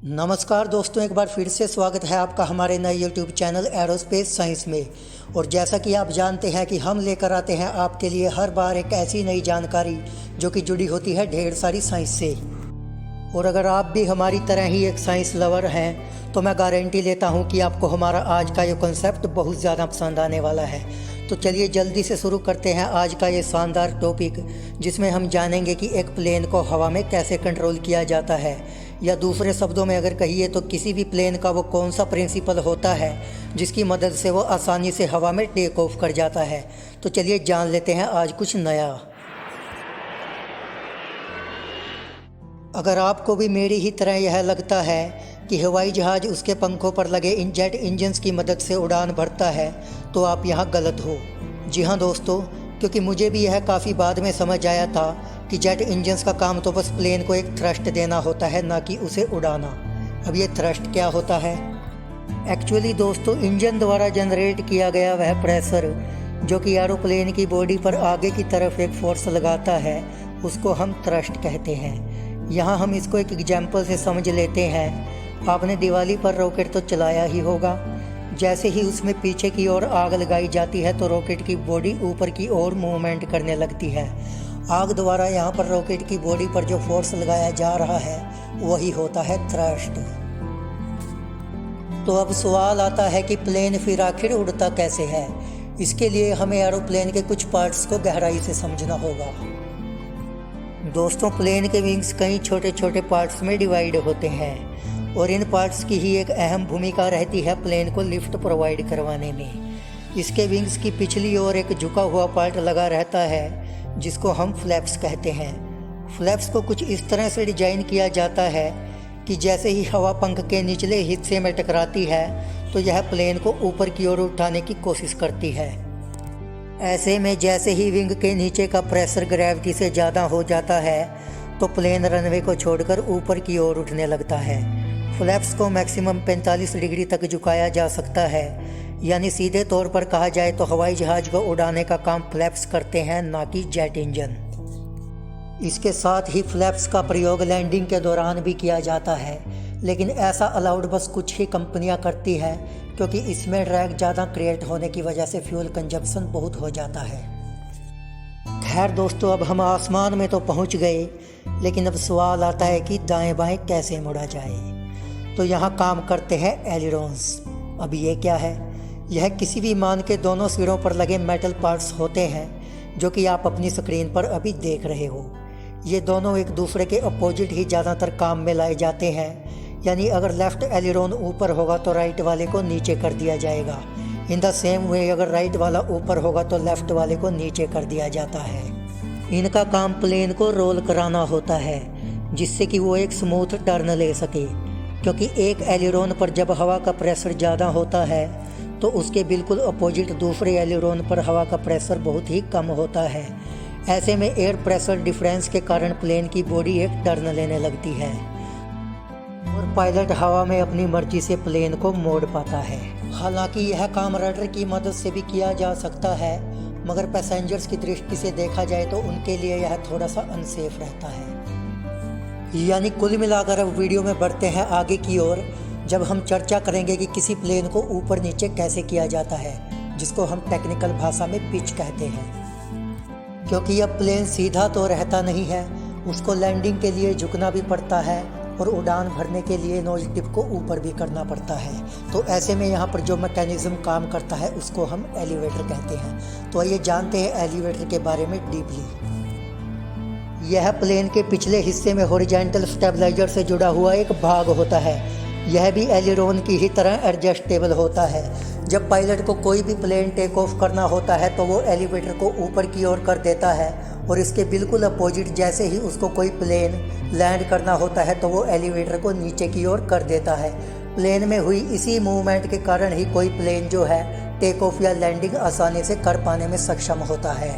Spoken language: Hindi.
नमस्कार दोस्तों, एक बार फिर से स्वागत है आपका हमारे नए YouTube चैनल एरोस्पेस साइंस में। और जैसा कि आप जानते हैं कि हम लेकर आते हैं आपके लिए हर बार एक ऐसी नई जानकारी जो कि जुड़ी होती है ढेर सारी साइंस से। और अगर आप भी हमारी तरह ही एक साइंस लवर हैं तो मैं गारंटी लेता हूं कि आपको हमारा आज का ये कॉन्सेप्ट बहुत ज़्यादा पसंद आने वाला है। तो चलिए जल्दी से शुरू करते हैं आज का ये शानदार टॉपिक, जिसमें हम जानेंगे कि एक प्लेन को हवा में कैसे कंट्रोल किया जाता है, या दूसरे शब्दों में अगर कहिए तो किसी भी प्लेन का वो कौन सा प्रिंसिपल होता है जिसकी मदद से वो आसानी से हवा में टेक ऑफ कर जाता है। तो चलिए जान लेते हैं आज कुछ नया। अगर आपको भी मेरी ही तरह यह लगता है कि हवाई जहाज़ उसके पंखों पर लगे जेट इंजन्स की मदद से उड़ान भरता है तो आप यहाँ गलत हो। जी हाँ दोस्तों, क्योंकि मुझे भी यह काफ़ी बाद में समझ आया था कि जेट इंजन्स का काम तो बस प्लेन को एक थ्रस्ट देना होता है, ना कि उसे उड़ाना। अब ये थ्रस्ट क्या होता है? एक्चुअली दोस्तों, इंजन द्वारा जनरेट किया गया वह प्रेशर जो कि एरोप्लेन की बॉडी पर आगे की तरफ एक फोर्स लगाता है, उसको हम थ्रस्ट कहते हैं। यहाँ हम इसको एक एग्जाम्पल से समझ लेते हैं। आपने दिवाली पर रॉकेट तो चलाया ही होगा। जैसे ही उसमें पीछे की ओर आग लगाई जाती है तो रॉकेट की बॉडी ऊपर की ओर मूवमेंट करने लगती है। आग द्वारा यहाँ पर रॉकेट की बॉडी पर जो फोर्स लगाया जा रहा है वही होता है थ्रस्ट। तो अब सवाल आता है कि प्लेन फिर आखिर उड़ता कैसे है। इसके लिए हमें एरोप्लेन के कुछ पार्ट्स को गहराई से समझना होगा। दोस्तों, प्लेन के विंग्स कई छोटे छोटे पार्ट्स में डिवाइड होते हैं और इन पार्ट्स की ही एक अहम भूमिका रहती है प्लेन को लिफ्ट प्रोवाइड करवाने में। इसके विंग्स की पिछली ओर एक झुका हुआ पार्ट लगा रहता है जिसको हम फ्लैप्स कहते हैं। फ्लैप्स को कुछ इस तरह से डिजाइन किया जाता है कि जैसे ही हवा पंख के निचले हिस्से में टकराती है तो यह प्लेन को ऊपर की ओर उठाने की कोशिश करती है। ऐसे में जैसे ही विंग के नीचे का प्रेशर ग्रेविटी से ज़्यादा हो जाता है तो प्लेन रनवे को छोड़कर ऊपर की ओर उठने लगता है। फ्लैप्स को मैक्सिमम 45 डिग्री तक झुकाया जा सकता है, यानी सीधे तौर पर कहा जाए तो हवाई जहाज़ को उड़ाने का काम फ्लैप्स करते हैं, ना कि जेट इंजन। इसके साथ ही फ्लैप्स का प्रयोग लैंडिंग के दौरान भी किया जाता है, लेकिन ऐसा अलाउड बस कुछ ही कंपनियां करती है क्योंकि इसमें ड्रैग ज़्यादा क्रिएट होने की वजह से फ्यूल कंजप्शन बहुत हो जाता है। खैर दोस्तों, अब हम आसमान में तो पहुंच गए, लेकिन अब सवाल आता है कि दाएं बाएं कैसे मुड़ा जाए। तो यहाँ काम करते हैं एलिरोन्स। अब ये क्या है? यह किसी भी विमान के दोनों सिरों पर लगे मेटल पार्ट्स होते हैं जो कि आप अपनी स्क्रीन पर अभी देख रहे हो। ये दोनों एक दूसरे के अपोजिट ही ज़्यादातर काम में लाए जाते हैं, यानी अगर लेफ़्ट एलिरोन ऊपर होगा तो राइट वाले को नीचे कर दिया जाएगा। इन द सेम वे अगर राइट वाला ऊपर होगा तो लेफ़्ट वाले को नीचे कर दिया जाता है। इनका काम प्लेन को रोल कराना होता है जिससे कि वो एक स्मूथ टर्न ले सके, क्योंकि एक एलिरोन पर जब हवा का प्रेशर ज़्यादा होता है तो उसके बिल्कुल अपोजिट दूसरे एलिरोन पर हवा का प्रेशर बहुत ही कम होता है। ऐसे में एयर प्रेशर डिफरेंस के कारण प्लेन की बॉडी एक टर्न लेने लगती है और पायलट हवा में अपनी मर्जी से प्लेन को मोड़ पाता है। हालांकि यह काम रडर की मदद से भी किया जा सकता है, मगर पैसेंजर्स की दृष्टि से देखा जाए तो उनके लिए यह थोड़ा सा अनसेफ रहता है। यानी कुल मिलाकर अब वीडियो में बढ़ते हैं आगे की ओर, जब हम चर्चा करेंगे कि किसी प्लेन को ऊपर नीचे कैसे किया जाता है, जिसको हम टेक्निकल भाषा में पिच कहते हैं। क्योंकि अब प्लेन सीधा तो रहता नहीं है, उसको लैंडिंग के लिए झुकना भी पड़ता है और उड़ान भरने के लिए नोज टिप को ऊपर भी करना पड़ता है। तो ऐसे में यहाँ पर जो मैकेनिज्म काम करता है उसको हम एलिवेटर कहते हैं। तो आइए जानते हैं एलिवेटर के बारे में डीपली। यह प्लेन के पिछले हिस्से में हॉरिजॉन्टल स्टेबलाइजर से जुड़ा हुआ एक भाग होता है। यह भी एलिरोन की ही तरह एडजस्टेबल होता है। जब पायलट को कोई भी प्लेन टेक ऑफ करना होता है तो वो एलिवेटर को ऊपर की ओर कर देता है, और इसके बिल्कुल अपोजिट जैसे ही उसको कोई प्लेन लैंड करना होता है तो वो एलिवेटर को नीचे की ओर कर देता है। प्लेन में हुई इसी मूवमेंट के कारण ही कोई प्लेन जो है टेक ऑफ या लैंडिंग आसानी से कर पाने में सक्षम होता है।